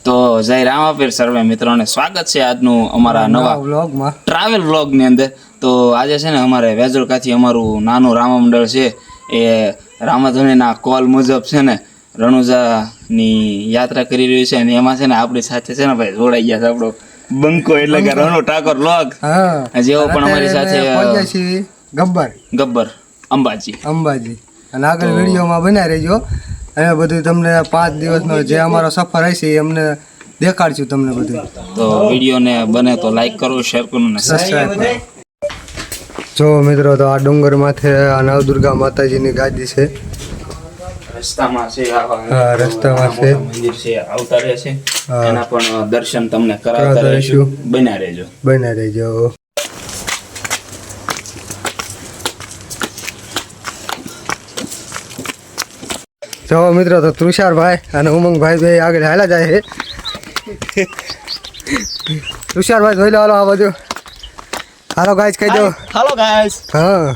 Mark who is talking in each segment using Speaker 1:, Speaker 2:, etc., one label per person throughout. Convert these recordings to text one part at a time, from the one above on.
Speaker 1: તો જય રામાપીર સર્વે મિત્રોને સ્વાગત છે આજનું અમારા નવા વ્લોગમાં, ટ્રાવેલ વ્લોગની અંદર. તો આજે છે ને અમારે વેજોળકાથી અમારું નાનું રામમંડળ છે એ રામાધણીના કોલ મુજબ છે ને રણુજાની યાત્રા કરી રહ્યું છે, અને એમાં છે ને આપણી સાથે છે ને ભાઈ જોડાઈ ગયા છે આપણો બંકો એટલે કે રણુ ઠાકોર વ્લોગ, જેવો પણ અમારી સાથે ગબ્બર અંબાજી
Speaker 2: અને આગળ વિડીયોમાં બન્યા રહેજો. અમે બધું તમને 5 દિવસનો જે અમારો સફર હશે એ અમને દેખાડશું તમને બધું.
Speaker 1: તો વિડીયોને બને તો લાઈક કરો, શેર કરો ને સબસ્ક્રાઇબ કરો.
Speaker 2: જો મિત્રો, તો આ ડુંગર માથે આ નવદુર્ગા માતાજીની ગાદી છે.
Speaker 1: રસ્તામાં છે,
Speaker 2: રસ્તામાં છે
Speaker 1: મંદિર છે, આવતા રહે છે, એના પણ દર્શન તમને કરાવતા રહીશું. બન્યા રહેજો. જો
Speaker 2: મિત્રો, તો તુષારભાઈ અને ઉમંગભાઈ બે આગળ હાલા જાય છે. તુષારભાઈ જોઈ લો, હાલો આ બાજુ. હાલો ગાઈસ કહી દો.
Speaker 1: હાલો ગાઈસ.
Speaker 2: હા,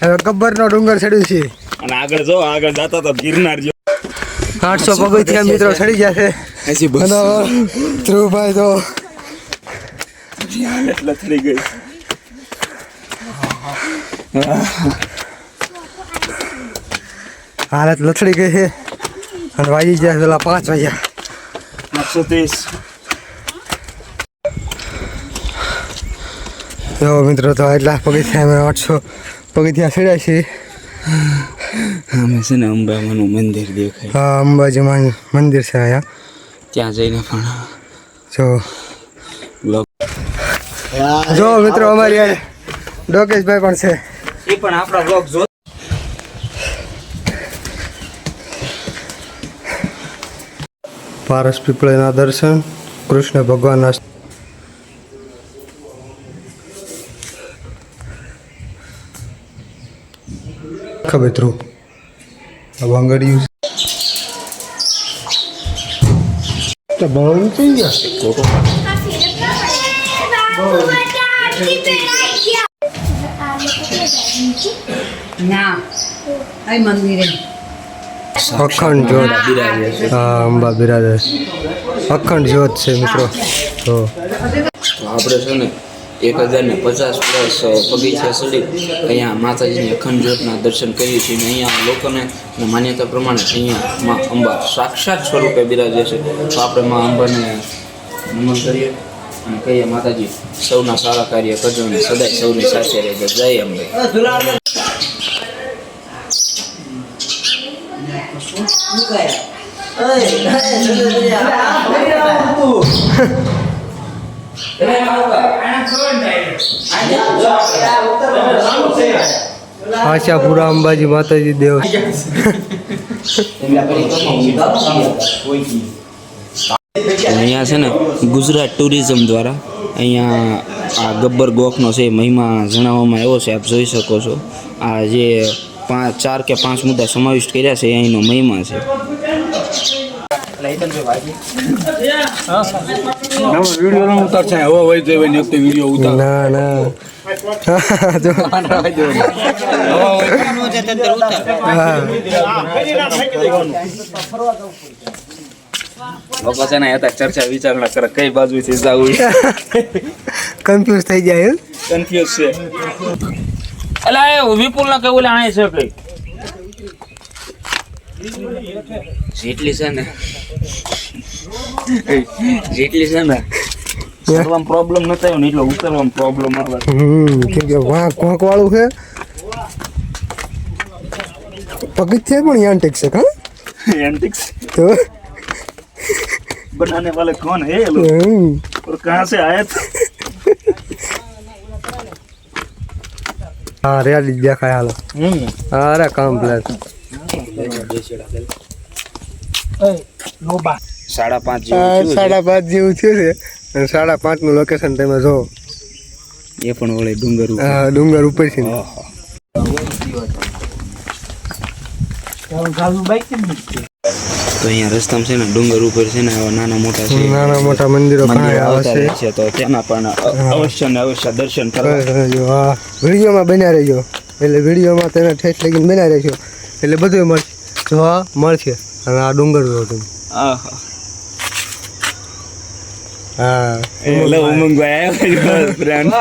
Speaker 2: હવે ગબ્બરનો ડુંગર ચડ્યું છે
Speaker 1: અને આગળ જો, આગળ જતા તો ગિરનાર જો
Speaker 2: 800 પગથિયા મિત્રો ચડી ગયા છે. ધ્રુવભાઈ તો
Speaker 1: એટલે થઈ ગઈ.
Speaker 2: હાલત લથડી ગઈ છે અને વાગી ગયા પેલા 5 વાગ્યા.
Speaker 1: 830.
Speaker 2: જો મિત્રો, તો એટલા પગથિયા અમે 800 પગથિયા ચડ્યા છીએ.
Speaker 1: અમે છે ને અંબામાનું મંદિર દેખાય.
Speaker 2: હા, અંબાજી મંદિર છે અહીંયા.
Speaker 1: ત્યાં જઈને પણ
Speaker 2: જો મિત્રો, અમારી યાર ડોકેશભાઈ પણ છે.
Speaker 1: એ પણ આપણા બ્લોગ જો.
Speaker 2: પારસ પીપળેના દર્શન, કૃષ્ણ ભગવાનના ખબર ધ્રુવ વાંગડિયું તો બહુ થઈ ગયા. અખંડ જ્યોત, હા અંબા બિરાજે. અખંડ જ્યોત છે મિત્રો. તો
Speaker 1: આપણે છે ને 1050 પ્લસ પગથિયા ચડી અહીંયા માતાજીની અખંડ જ્યોતના દર્શન કરીએ છીએ. અને અહીંયા લોકોને માન્યતા પ્રમાણે અહીંયા માં અંબા સાક્ષાત સ્વરૂપે બિરાજે છે. તો આપણે માં અંબાને નમન કરીએ અને કહીએ, માતાજી સૌના સારા કાર્ય કરજો અને સદાય સૌની સાથે રહેજો. જય અંબે.
Speaker 2: આશાપુરા અંબાજી માતાજી દેવ.
Speaker 1: અહીંયા છે ને ગુજરાત ટુરિઝમ દ્વારા અહીંયા આ ગબ્બર ગોખનો છે મહિમા જણાવવામાં આવ્યો છે. આપ જોઈ શકો છો. આ જે 4 કે 5 મુદ્દા સમાવિષ્ટ કર્યા છે, અહીંનો મહિમા છે. લોકો છે ને ચર્ચા વિચારણા કરે કઈ બાજુથી જવું.
Speaker 2: કન્ફ્યુઝ થઈ જાય.
Speaker 1: કન્ફ્યુઝ છે. એટલે વિપુલ ના કેવું આય છે કઈ જેટલી છે ને ચડવામાં પ્રોબ્લેમ નતો આવ્યો ને એટલો ઉતરવામાં પ્રોબ્લેમ આવે.
Speaker 2: કેમ કે કોંક વાળું છે. પગથિયા પણ એન્ટિક છે. કા
Speaker 1: एंटिक्स
Speaker 2: तो
Speaker 1: बनाने वाले कौन है ये लोग और कहाँ से आए थे?
Speaker 2: हाँ रेडी देखाय हालो अरे कम्प्लीट
Speaker 1: 5:30
Speaker 2: જેવું થયું છે. 5:30 નું લોકેશન તમે જો.
Speaker 1: એ પણ ઓલે
Speaker 2: ડુંગર ઉપર છે.
Speaker 1: તો અહીંયા રસ્તામાં છે ને ડુંગર ઉપર છે ને આવા નાના
Speaker 2: મોટા મંદિરો
Speaker 1: આવે છે, તો તેના પણ અવશ્ય ને અવશ્ય દર્શન કરવા.
Speaker 2: વિડીયોમાં બન્યા રહેજો. એટલે વિડીયોમાં તેને ઠેઠ લગીને બનાવી રહેશો એટલે બધું મળશે જોવા મળશે. અને આ ડુંગર જોવો તમે.
Speaker 1: આહા
Speaker 2: હા
Speaker 1: એટલે ઉમંગભાઈ ફ્રેન્ડ.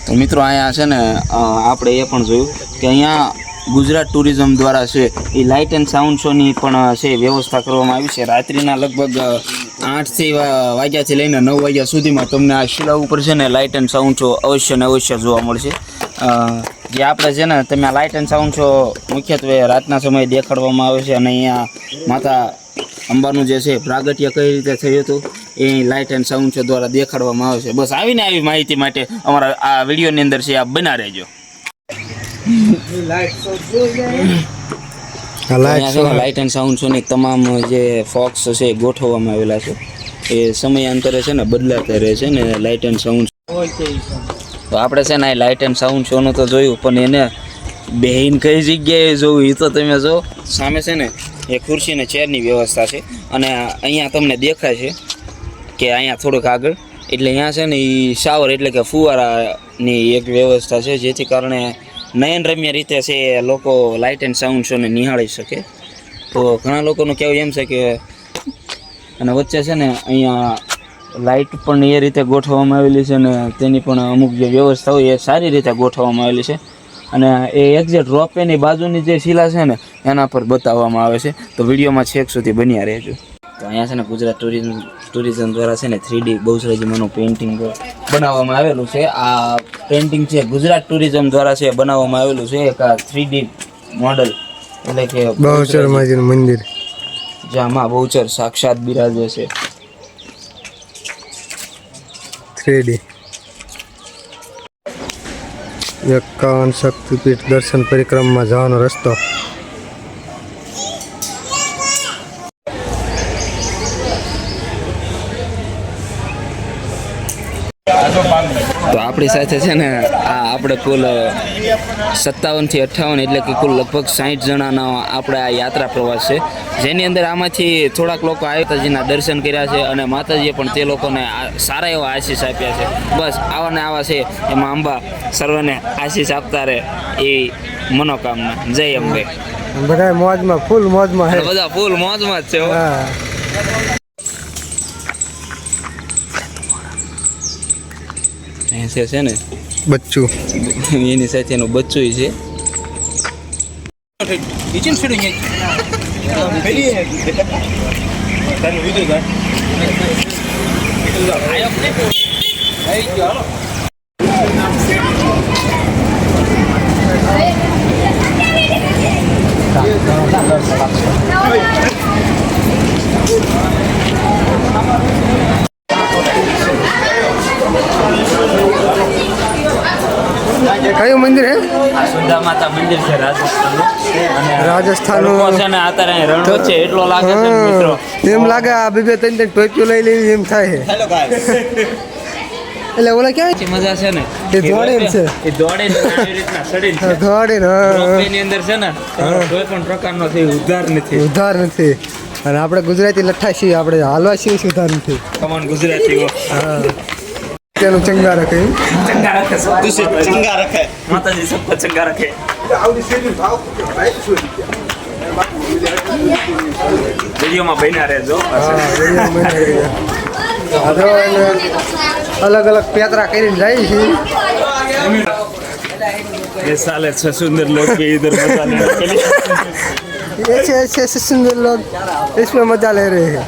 Speaker 1: તો મિત્રો અહીંયા છે ને આપણે એ પણ જોયું કે અહીંયા ગુજરાત ટુરિઝમ દ્વારા છે એ લાઇટ એન્ડ સાઉન્ડ શોની પણ છે વ્યવસ્થા કરવામાં આવી છે. રાત્રિના લગભગ 8 વાગ્યાથી લઈને 9 વાગ્યા સુધીમાં તમને આ શિલા ઉપર છે ને લાઇટ એન્ડ સાઉન્ડ શો અવશ્ય ને અવશ્ય જોવા મળશે. જે આપણે છે ને તમે આ લાઇટ એન્ડ સાઉન્ડ શો મુખ્યત્વે રાતના સમયે દેખાડવામાં આવે છે. અને અહીંયા માતા અંબાનું જે છે પ્રાગટ્ય કઈ રીતે થયું હતું એ લાઇટ એન્ડ સાઉન્ડ શો દ્વારા દેખાડવામાં આવે છે. બસ આવીને આવી માહિતી માટે અમારા આ વિડીયોની અંદર છે આપ બના રહેજો. લાઇટ એન્ડ સાઉન્ડ શોની તમામ જે ફોક્સ છે ગોઠવવામાં આવેલા છે. એ સમયાંતરે છે ને બદલાતા રહે છે ને લાઇટ એન્ડ સાઉન્ડ. તો આપણે છે ને લાઇટ એન્ડ સાઉન્ડ શોનું તો જોયું, પણ એને બેહીને કઈ જગ્યાએ જોવું એ તો તમે જો. સામે છે ને એ ખુરશી ને ચેરની વ્યવસ્થા છે. અને અહીંયા તમને દેખાય છે કે અહીંયા થોડુંક આગળ એટલે અહીંયા છે ને એ શાવર એટલે કે ફુવારાની એક વ્યવસ્થા છે, જેથી કારણે નયનરમ્ય રીતે છે લોકો લાઇટ એન્ડ સાઉન્ડ શોને નિહાળી શકે. તો ઘણા લોકોનું કહેવું એમ છે કે અને વચ્ચે છે ને અહીંયા લાઇટ પણ એ રીતે ગોઠવવામાં આવેલી છે ને તેની પણ અમુક જે વ્યવસ્થા હોય એ સારી રીતે ગોઠવવામાં આવેલી છે. અને એ એક્ઝેક્ટ રોપવેની બાજુની જે શિલા છે ને એના પર બતાવવામાં આવે છે. તો વિડીયોમાં છેક સુધી બન્યા રહેજો. તો અહીંયા છે ને ગુજરાત ટુરિઝમ દ્વારા છે ને 3D બહુચરાજીમાંનું પેઇન્ટિંગ બનાવવામાં આવેલું છે. આ પેઇન્ટિંગ છે ગુજરાત ટુરિઝમ દ્વારા છે બનાવવામાં આવેલું છે. એક આ 3D મોડલ એટલે કે
Speaker 2: બહુચર માજીનું મંદિર
Speaker 1: જ્યાં માં બહુચર સાક્ષાત બિરાજે છે.
Speaker 2: 3D 51 શક્તિપીઠ દર્શન પરિક્રમામાં જવાનો રસ્તો.
Speaker 1: તો આપણી સાથે છે ને આ આપણે કુલ 57 થી 58 એટલે કે કુલ લગભગ 60 જણાનો આપણે આ યાત્રા પ્રવાસ છે, જેની અંદર આમાંથી થોડાક લોકો માતાજીના દર્શન કર્યા છે અને માતાજીએ પણ તે લોકોને સારા એવા આશીષ આપ્યા છે. બસ આવા ને આવા છે એમાં અંબા સર્વને આશીષ આપતા રહે એ મનોકામના. જય અંબે.
Speaker 2: બધા મોજમાં ફૂલ મોજમાં છે.
Speaker 1: બધા ફૂલ મોજમાં જ છે. છે ને
Speaker 2: બચ્ચું
Speaker 1: એની સાથે એનું બચ્ચું છે.
Speaker 2: કયું મંદિર હે?
Speaker 1: આ સુંદા માતા મંદિર છે રાજસ્થાનનું. અને
Speaker 2: રાજસ્થાનનું
Speaker 1: છે ને અત્યારે રણો છે એટલો લાગે છે મિત્રો.
Speaker 2: એમ લાગે આ બે ત્રણ ટોપીઓ લઈ લેવી એમ થાય. એટલે ઓલા ક્યાં
Speaker 1: મજા છે ને
Speaker 2: એ દોડે છે.
Speaker 1: એ દોડે ને આવી રીતના સડીને છે.
Speaker 2: દોડે ને
Speaker 1: ની અંદર છે ને કોઈ પણ પ્રકારનો ઉદ્ધાર નથી.
Speaker 2: ઉધાર નથી. અને આપણે ગુજરાતી લઠ્ઠા છીએ, આપણે હાલવા છીએ સુધાર નથી.
Speaker 1: કમન ગુજરાતીઓ
Speaker 2: તેનું ચંગા રખે.
Speaker 1: ચંગા રખે ચંગા રખે માતાજી સબકો ચંગા રખે. વિડીયોમાં બન્યા રહેજો.
Speaker 2: અલગ અલગ પેતરા કરીને જાય છે.
Speaker 1: ये साले से सुंदर लोग भी इधर मजा ले रहे हैं.
Speaker 2: ऐसे सुंदर लोग इसमें मजा ले रहे हैं.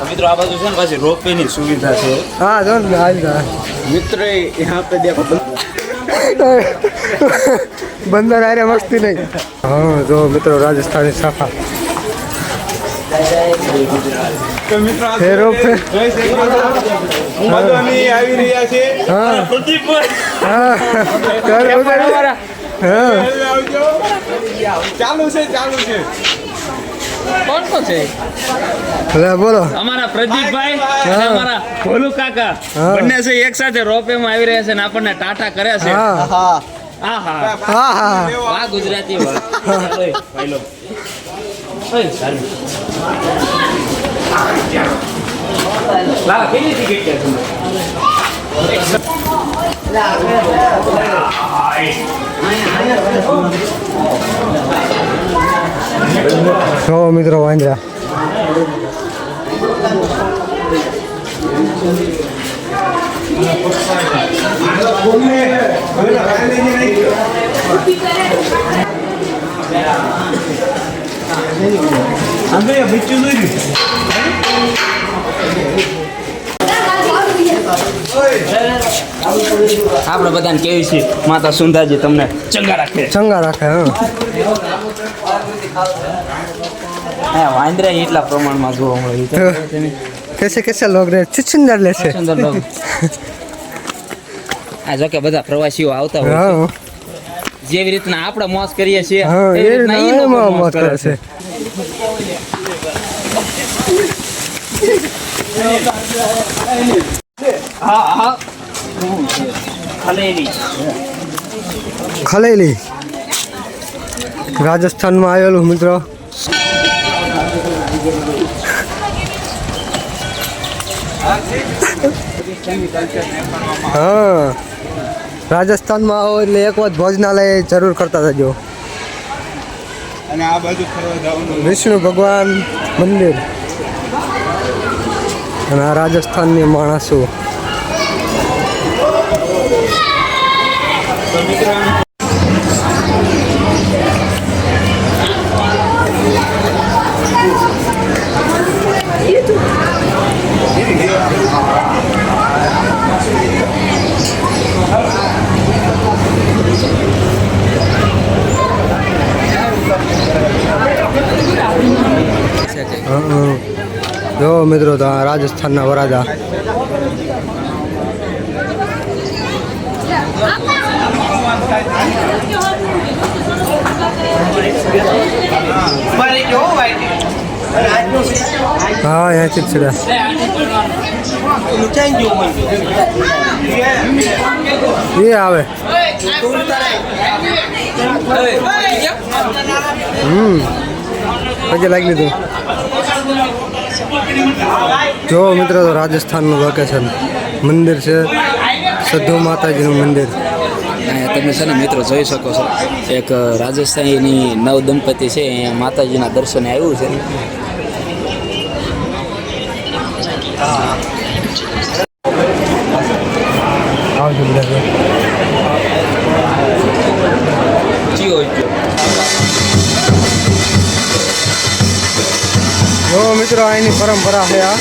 Speaker 1: મિત્રો આ બાજુ છે ને પાછી રોપવે ની સુવિધા છે.
Speaker 2: हाँ जो
Speaker 1: मित्र यहाँ पे देखो
Speaker 2: बंदर आ रहे मस्ती नहीं. हाँ जो मित्रों राजस्थानी साफा
Speaker 3: આવી રહ્યા છે. ચાલુ છે
Speaker 1: કોણ કોણ છે?
Speaker 2: બોલો.
Speaker 1: અમારા પ્રદીપભાઈ અને અમારા ભોલુ કાકા બંને છે એક સાથે રોપવે માં આવી રહ્યા છે ને આપણને ટાટા કરે છે.
Speaker 2: હા
Speaker 1: આહા
Speaker 2: હા
Speaker 1: વાહ ગુજરાતી ભાઈ લો. ઓય સારું લા કેટલી ટિકિટ છે?
Speaker 2: જો મિત્રો વાંદરા
Speaker 1: આપણે બધાને કેવી છે માતા સુંધાજી તમને ચંગા રાખે.
Speaker 2: ચંગા રાખે.
Speaker 1: હા વાંદરા એટલા પ્રમાણમાં જોવા મળે
Speaker 2: કેસે કેસે લોગ રે સુંદર લેશે.
Speaker 1: સુંદર લોગ. આ જો કે બધા પ્રવાસીઓ આવતા હોય છે. જેવી રીતના આપણે મોજ કરીએ છીએ એવી રીતના ઈ લોકો મોજ કરે છે. ખલેલી રાજસ્થાનમાં આવેલું મિત્રો. હા રાજસ્થાનમાં આવો એટલે એક વખત ભોજનાલય જરૂર કરતા જજો.
Speaker 3: અને આ બાજુ ફરવા જવાનું
Speaker 2: વિષ્ણુ ભગવાન મંદિર અને આ રાજસ્થાનની માણસો. જો મિત્રો તો આ રાજસ્થાનના વરાજા. હા અહીંયાથી જ છે એ આવે. પછી લાગી લીધું. જો મિત્રો તો રાજસ્થાનનું લોકેશન મંદિર છે, સદ્ધુ માતાજીનું મંદિર.
Speaker 1: તમે છે ને મિત્રો જોઈ શકો છો એક રાજસ્થાનની નવ દંપતી છે અહીંયા માતાજીના દર્શને આવ્યું છે.
Speaker 2: આવજો બધા. જો મિત્રો અહીંની પરંપરા છે આ.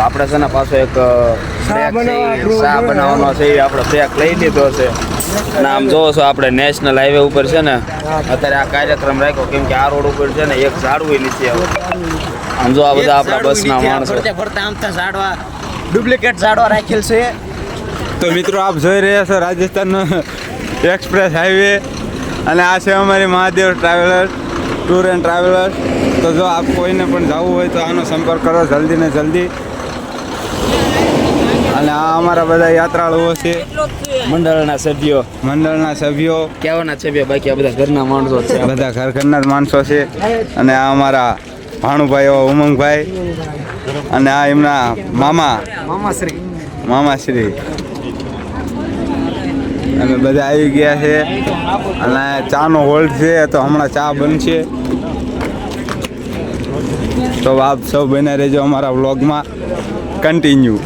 Speaker 1: આપણે છે ને પાછો એક શા બનાવવાનો છે એ આપણે બ્રેક લઈ લીધો છે. અને આમ જોવો છો આપણે નેશનલ હાઈવે ઉપર છે ને અત્યારે આ કાર્યક્રમ રાખ્યો કેમ કે આ રોડ ઉપર છે ને એક ઝાડવું નથી આવતું. આમ જો આ બધા આપણા બસના માણસો
Speaker 3: ડુપ્લિકેટ ઝાડવા રાખેલ છે. તો મિત્રો આપ જોઈ રહ્યા છો રાજસ્થાનનો એક્સપ્રેસ હાઈવે અને આ છે અમારી Mahadev travellers tour and travellers. તો જો આપ કોઈને પણ જવું હોય તો આનો સંપર્ક કરો જલ્દી ને જલ્દી. અને આ અમારા બધા યાત્રાળુઓ છે,
Speaker 1: મંડળના સભ્યો
Speaker 3: મંડળના સભ્યો,
Speaker 1: કહેવાના સભ્યો, બાકી આ બધા ઘરના માણસો છે.
Speaker 3: બધા ઘરના જ માણસો છે. અને આ અમારા ભાણુભાઈ ઉમંગભાઈ, અને આ એમના મામાશ્રી. અમે બધા આવી ગયા છે અને ચાનો હોલ્ડ છે, તો હમણાં ચા બનશે. તો આપ સૌ બને રહેજો અમારા વ્લોગમાં કન્ટિન્યુ.